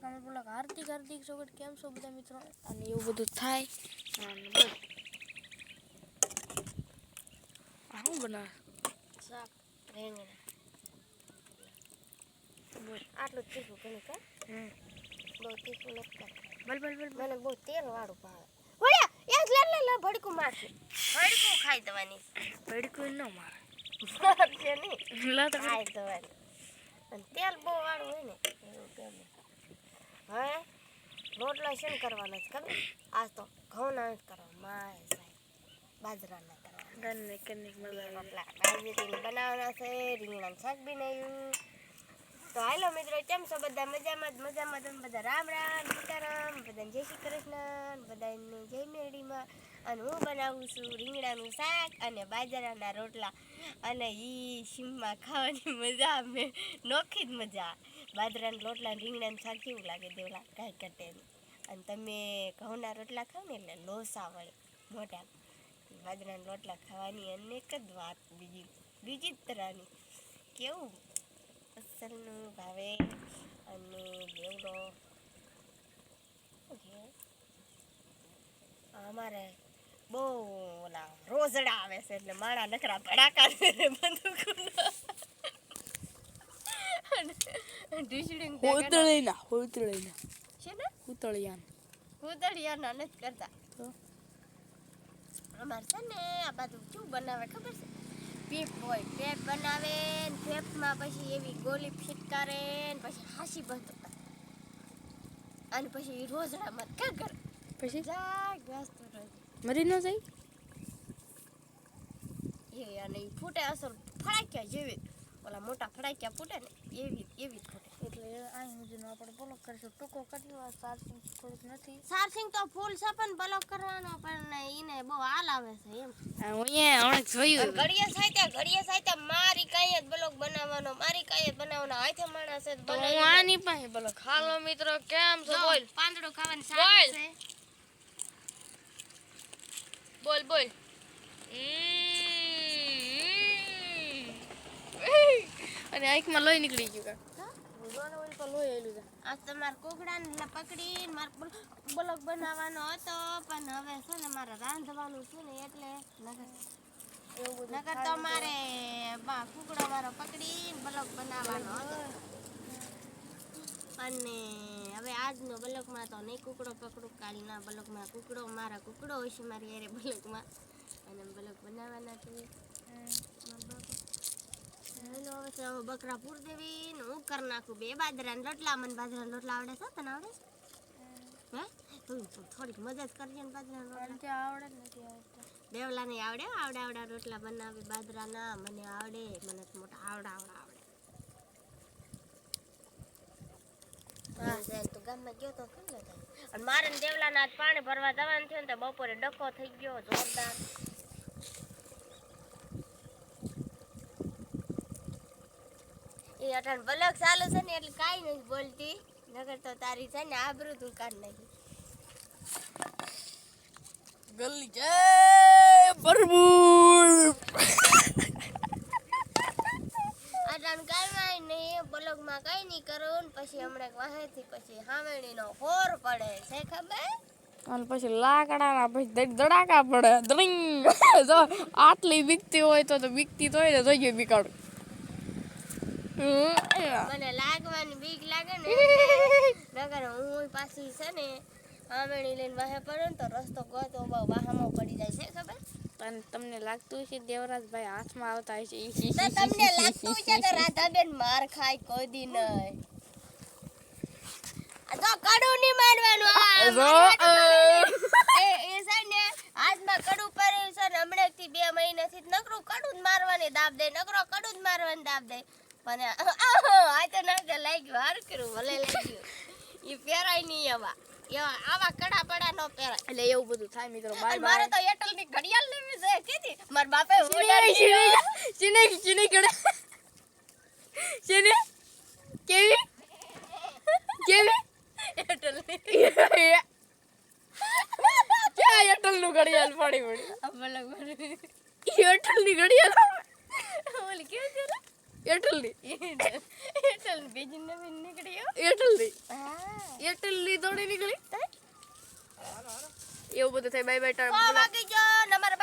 અમે બોલા હાર્દિક હાર્દિક સ્વાગત કેમ છો બધા મિત્રો અને એવું બધું થાય અને બોલ આવું બનાવે શાક રીંગણા બોલ આટલું તીખું ઘણું કે બહુ તીખું નથી કરતા બોલ બોલ બોલ મને બહુ તેલ વાળું ભાવે ઓયા એક લે ભડકું મારશે ભડકું ખાઈ દેવાની ભડકું ન મારે છે નહીં લા તો ખાઈ દેવાની અને તેલ બહુ વાળું હોય ને એવું ગમે હવે રોટલા શેમ કરવાના છે ખબર આજ તો ઘઉંના નથી કરવા માય સાહેબ બાજરાના કરવાના ગન્ને કન્ને મજા રોટલા બાજરીને બનાવવાના છે રીંગણાનું શાક બનાવ્યું તો હાલો મિત્રો કેમ છો બધા મજામાં તમે બધા રામ રામ સીતારામ બધાને જય શ્રી કૃષ્ણ બધાને જય મેરડીમાં અને હું બનાવું છું રીંગણાનું શાક અને બાજરાના રોટલા અને એ સીમમાં ખાવાની મજા આવે નોખી જ મજા બાજરાના રોટલા રીંગણાનું શાક કેવું લાગે દેવલા કાંઈ કટે નહીં અને તમે ઘઉંના રોટલા ખાવ ને એટલે લોસા વળે મોટા બાજરાના રોટલા ખાવાની અનેક જ વાત બીજી જ તરહની કેવું અસલનું ભાવે અને દેવડો અમારે બહુ ઓલા રોઝડા આવે છે એટલે મારા નખરા ભડાકા બંદૂકના હોતળીના છે ને ઉતળિયાના નથી કરતા અમારે છે ને આ બધું શું બનાવે ખબર છે પેપ હોય પેપ બનાવે ને પેપમાં પછી એવી ગોલી ફિટકારે ને પછી હાસી બંધ અને પછી રોજડામાં ક્યાં કરે પછી જાય વ્યસ્ત રોજ મરી ન જાય એ અને એ ફૂટે અસર ફડાક્યા જેવી ઓલા મોટા ફડાક્યા ફૂટે ને એવી જ ફૂટે એટલે અહીં સુધીનો આપણે બ્લોક કરીશું ટૂંકો કર્યો ચાર્જિંગ થોડુંક નથી ચાર્જિંગ તો ફૂલ છે પણ બ્લોક કરવાનો પણ એને બહુ હાલ આવે છે એમ હમણાં જોયું ઘડીએ સાઈતે મારી કાંઈ જ બ્લોક બનાવવાનો હાથે માણસ જ તો હું આની પાસે બ્લોક હાલો મિત્રો કેમ છો બોલ પાંદડો ખાવાની સારી છે બોલ અને આંખમાં લોહી નીકળી ગયું તો લોહી આવેલું છે આ તમારે કોકડાને પકડીને મારે બ્લોક બનાવવાનો હતો પણ હવે છે ને મારે રાંધવાનું છે ને એટલે નકર તો મારે કુકડો મારો પકડીને બ્લોક બનાવવાનો હતો અને હવે આજનો બ્લોકમાં તો નહીં કુકડો પકડું કાલના બ્લોકમાં મારા કુકડો હશે મારી યારે બ્લોકમાં અને બ્લોક બનાવવાના છે હવે બકરા પૂર દેવી ને હું કરી નાખું બે બાજરાના રોટલા મને બાજરાના રોટલા આવડે છે તને આવડે હે તું થોડીક મદદ કરજે ને બાજરાના રોટલા આવડે નથી આવડતા દેવલા ને આવડે રોટલા બનાવે બાજરાના મને આવડે મને મોટા આવડે તો ગામમાં ગયો તો કેટલો થાય અને મારે દેવલાના આજ પાણી ભરવા જવાનું થયું ને તો બપોરે ડકો થઈ ગયો જોરદાર એ અટાણ બ્લોક ચાલુ છે ને એટલે કાંઈ નથી બોલતી નગર તો તારી છે ને આબરૂ તું કાઢ નાખી ગલી જય ભરપૂર અટાણ કાંઈ નહીં બ્લોકમાં કાંઈ નહીં કરું ને પછી હમણાં વાહેથી પછી હામેણીનો હોર પડે છે ખબર અને પછી લાકડાના પછી ધડાકા પડે દ્રિંગ જો આટલી બીકતી હોય તો બીકતી હોય ને જોઈ બીકાડું મને લાગવાની બીક લાગે ને નગર હું પાછી છે ને આમેણી લઈને વાહે પડે ને તો રસ્તો ગોતો બહુ વાહામાં પડી જાય છે ખબર અને તમને લાગતું છે દેવરાજભાઈ હાથમાં આવતા હશે તો તમને લાગતું છે કે રાધાબેન માર ખાય કોઈ દી નહીં આ તો કડું નહીં મારવાનું એ છે ને હાથમાં કડું પડ્યું છે ને હમણાંથી 2 મહિનાથી નકરું કડું જ મારવાની દાબ દે કડું જ મારવાની દાબ દે પણ આ તો નાકે લાગ્યું હાર કર્યું ભલે લાગ્યું એ પહેરાય નહીં આવા કડા પડા નો પહેરાય એટલે એવું બધું થાય મિત્રો બાય મારે તો એટલ ની ઘડિયાળ લેવી છે કીધી મારા બાપે ચીની ઘડે ચીની કેવી એટલ ક્યાં એટલ નું ઘડિયાળ પડી એટલ ની ઘડિયાળ ઓલી કેવી છે એટલ ની એરટેલ બીજી નવી નીકળી એરટેલ ની હા દોડી નીકળી એવું બધું થાય. Bye bye Tata. વાગી ગયો ને અમારા